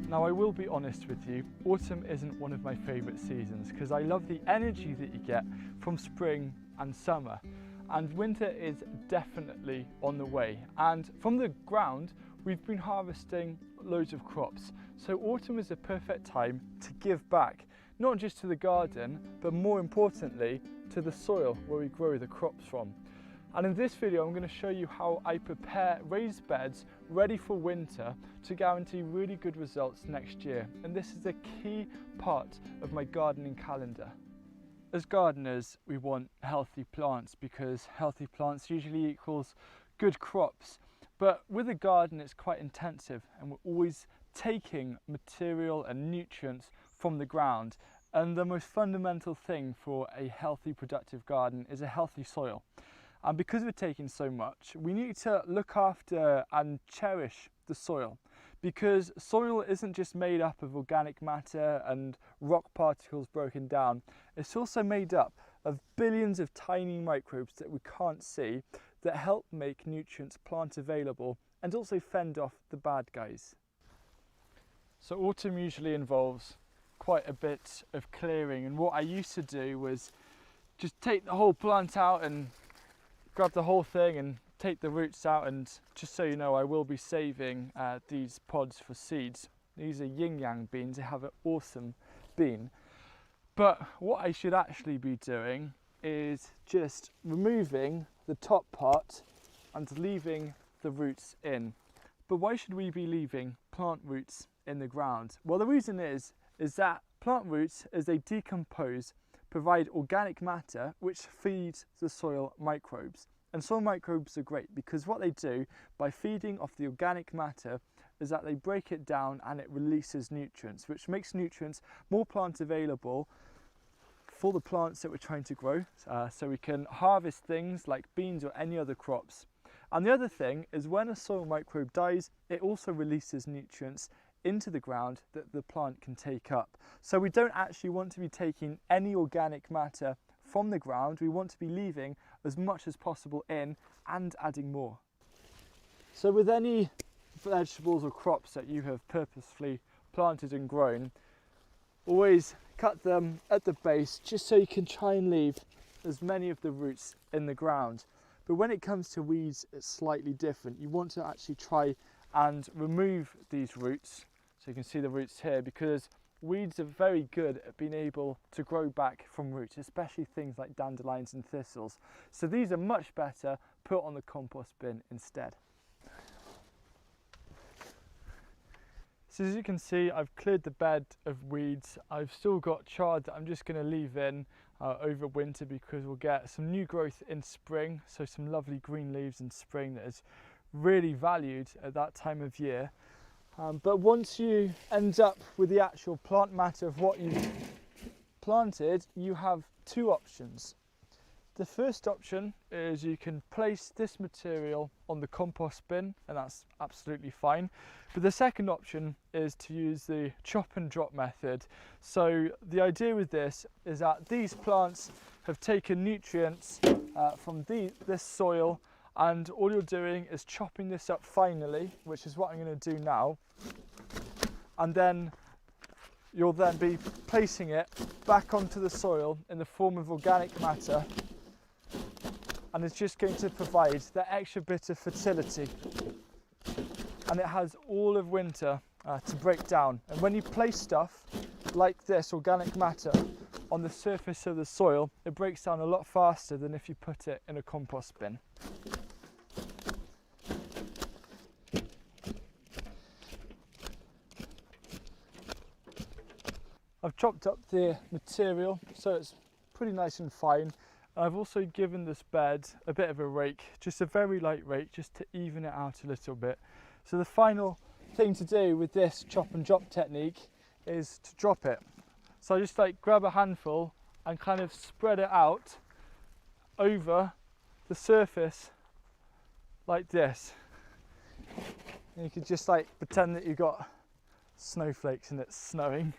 Now I will be honest with you, autumn isn't one of my favourite seasons because I love the energy that you get from spring and summer, and winter is definitely on the way, and from the ground we've been harvesting loads of crops, so autumn is a perfect time to give back, not just to the garden but more importantly to the soil where we grow the crops from. And in this video I'm going to show you how I prepare raised beds ready for winter to guarantee really good results next year, and this is a key part of my gardening calendar. As gardeners we want healthy plants because healthy plants usually equals good crops, but with a garden it's quite intensive and we're always taking material and nutrients from the ground, and the most fundamental thing for a healthy productive garden is a healthy soil. And because we're taking so much, we need to look after and cherish the soil, because soil isn't just made up of organic matter and rock particles broken down, it's also made up of billions of tiny microbes that we can't see that help make nutrients plant available and also fend off the bad guys. So autumn usually involves quite a bit of clearing, and what I used to do was just take the whole plant out and grab the whole thing and take the roots out, and just so you know I will be saving these pods for seeds. These are yin yang beans, they have an awesome bean. But what I should actually be doing is just removing the top part and leaving the roots in. But why should we be leaving plant roots in the ground? Well, the reason is that plant roots, as they decompose, provide organic matter which feeds the soil microbes. And soil microbes are great because what they do by feeding off the organic matter is that they break it down and it releases nutrients, which makes nutrients more plant available for the plants that we're trying to grow, so we can harvest things like beans or any other crops. And the other thing is when a soil microbe dies, it also releases nutrients into the ground that the plant can take up. So we don't actually want to be taking any organic matter from the ground, we want to be leaving as much as possible in and adding more. So with any vegetables or crops that you have purposefully planted and grown, always cut them at the base just so you can try and leave as many of the roots in the ground. But when it comes to weeds it's slightly different. You want to actually try and remove these roots, so you can see the roots here, because weeds are very good at being able to grow back from roots, especially things like dandelions and thistles. So these are much better put on the compost bin instead. So as you can see, I've cleared the bed of weeds. I've still got chard that I'm just going to leave in over winter because we'll get some new growth in spring, so some lovely green leaves in spring that is really valued at that time of year. But once you end up with the actual plant matter of what you've planted, you have two options. The first option is you can place this material on the compost bin, and that's absolutely fine. But the second option is to use the chop and drop method. So the idea with this is that these plants have taken nutrients from this soil, and all you're doing is chopping this up finely, which is what I'm going to do now, and then you'll then be placing it back onto the soil in the form of organic matter, and it's just going to provide that extra bit of fertility, and it has all of winter to break down. And when you place stuff like this organic matter on the surface of the soil, it breaks down a lot faster than if you put it in a compost bin. I've chopped up the material so it's pretty nice and fine. I've also given this bed a bit of a rake, just a very light rake, just to even it out a little bit. So the final thing to do with this chop and drop technique is to drop it. So I just grab a handful and kind of spread it out over the surface like this. And you could just pretend that you've got snowflakes and it's snowing.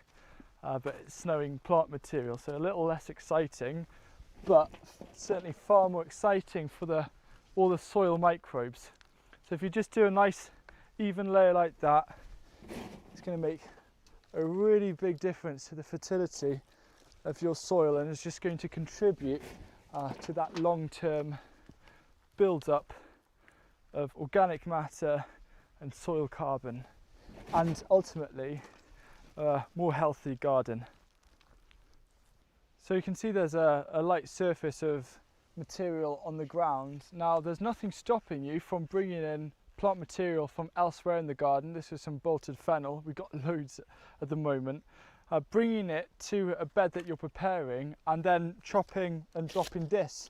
But it's snowing plant material, so a little less exciting, but certainly far more exciting for all the soil microbes. So if you just do a nice even layer like that, it's going to make a really big difference to the fertility of your soil, and is just going to contribute to that long-term build-up of organic matter and soil carbon, and ultimately a more healthy garden. So you can see there's a light surface of material on the ground. Now there's nothing stopping you from bringing in plant material from elsewhere in the garden. This is some bolted fennel, we've got loads at the moment. Bringing it to a bed that you're preparing and then chopping and dropping this,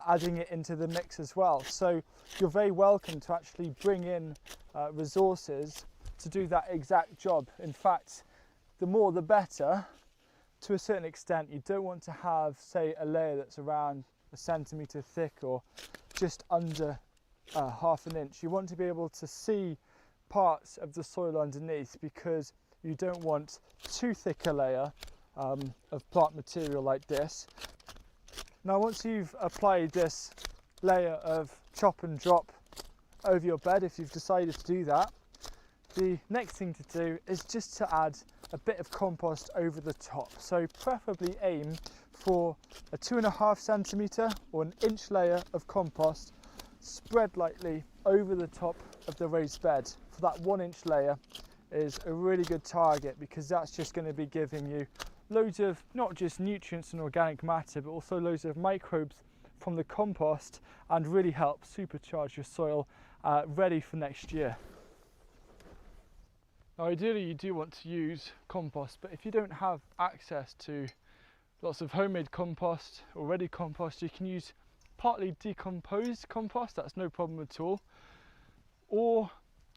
adding it into the mix as well. So you're very welcome to actually bring in resources to do that exact job. In fact, the more the better to a certain extent. You don't want to have, say, a layer that's around a centimetre thick or just under half an inch. You want to be able to see parts of the soil underneath, because you don't want too thick a layer of plant material like this. Now once you've applied this layer of chop and drop over your bed, if you've decided to do that, the next thing to do is just to add a bit of compost over the top. So preferably aim for a 2.5 centimetre or an inch layer of compost spread lightly over the top of the raised bed. For that 1 inch layer is a really good target, because that's just going to be giving you loads of not just nutrients and organic matter, but also loads of microbes from the compost, and really help supercharge your soil ready for next year. Now ideally you do want to use compost, but if you don't have access to lots of homemade compost or ready compost, you can use partly decomposed compost. That's no problem at all. Or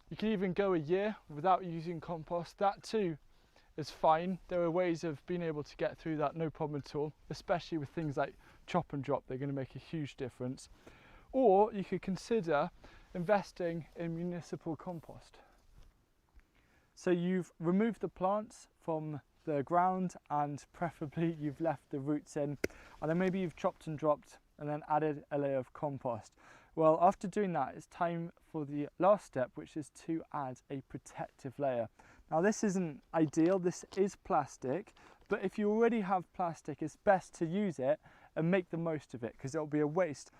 you can even go a year without using compost. That too is fine. There are ways of being able to get through that, no problem at all, especially with things like chop and drop. They're going to make a huge difference. Or you could consider investing in municipal compost. So you've removed the plants from the ground, and preferably you've left the roots in, and then maybe you've chopped and dropped and then added a layer of compost. Well, after doing that, it's time for the last step, which is to add a protective layer. Now this isn't ideal, this is plastic, but if you already have plastic, it's best to use it and make the most of it, because it'll be a waste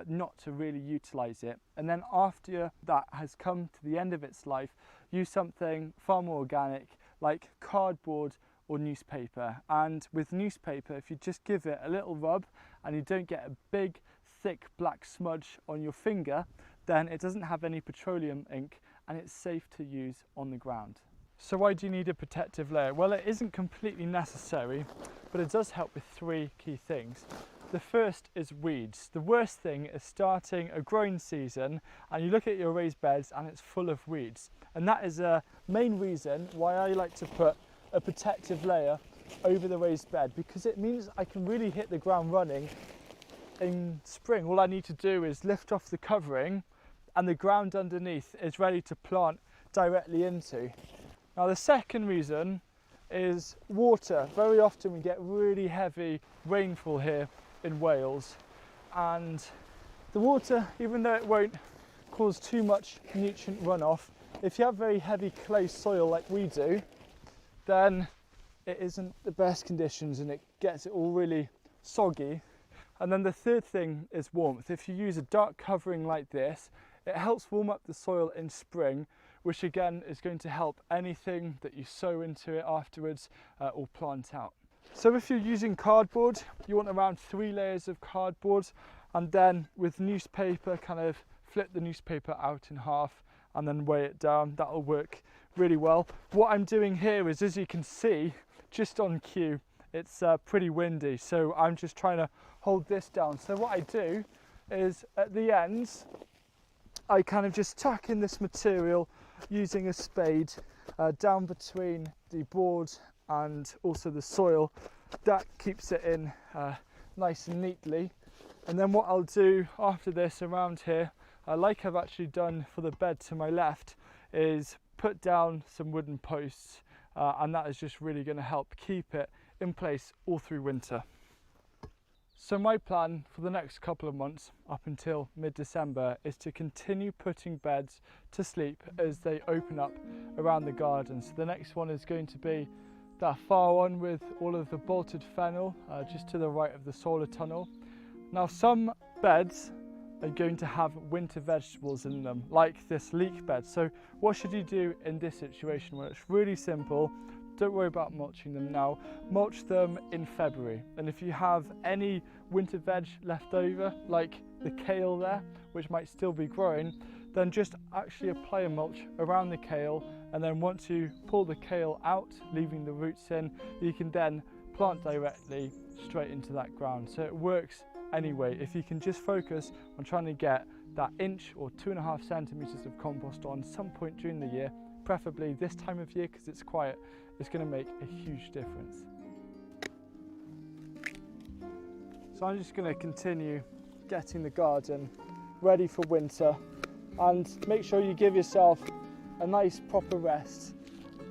not to really utilise it. And then after that has come to the end of its life, use something far more organic like cardboard or newspaper. And with newspaper, if you just give it a little rub and you don't get a big thick black smudge on your finger, then it doesn't have any petroleum ink and it's safe to use on the ground. So why do you need a protective layer? Well, it isn't completely necessary, but it does help with 3 key things. The first is weeds. The worst thing is starting a growing season and you look at your raised beds and it's full of weeds. And that is a main reason why I like to put a protective layer over the raised bed, because it means I can really hit the ground running in spring. All I need to do is lift off the covering and the ground underneath is ready to plant directly into. Now the second reason is water. Very often we get really heavy rainfall here in Wales, and the water, even though it won't cause too much nutrient runoff, if you have very heavy clay soil like we do, then it isn't the best conditions and it gets it all really soggy. And then the third thing is warmth. If you use a dark covering like this, it helps warm up the soil in spring, which again is going to help anything that you sow into it afterwards or plant out. So if you're using cardboard, you want around 3 layers of cardboard, and then with newspaper, kind of flip the newspaper out in half and then weigh it down. That'll work really well. What I'm doing here is, as you can see, just on cue, it's pretty windy, so I'm just trying to hold this down. So what I do is at the ends, I kind of just tuck in this material using a spade down between the board and also the soil. That keeps it in nice and neatly. And then what I'll do after this around here, like I've actually done for the bed to my left, is put down some wooden posts, and that is just really going to help keep it in place all through winter. So my plan for the next couple of months up until mid-December is to continue putting beds to sleep as they open up around the garden. So the next one is going to be that far one with all of the bolted fennel just to the right of the solar tunnel. Now some beds are going to have winter vegetables in them, like this leek bed. So what should you do in this situation? Well, it's really simple. Don't worry about mulching them now. Mulch them in February. And if you have any winter veg left over, like the kale there, which might still be growing, then just actually apply a mulch around the kale. And then once you pull the kale out, leaving the roots in, you can then plant directly straight into that ground. So it works anyway. If you can just focus on trying to get that inch or 2.5 centimeters of compost on some point during the year, preferably this time of year because it's quiet, it's going to make a huge difference. So I'm just going to continue getting the garden ready for winter, and make sure you give yourself a nice proper rest.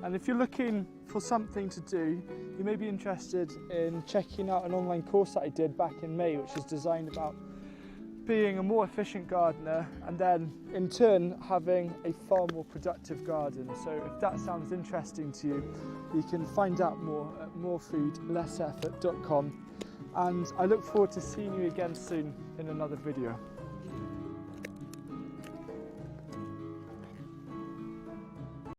And if you're looking for something to do, you may be interested in checking out an online course that I did back in May, which is designed about being a more efficient gardener and then in turn having a far more productive garden. So if that sounds interesting to you, you can find out more at morefoodlesseffort.com, and I look forward to seeing you again soon in another video.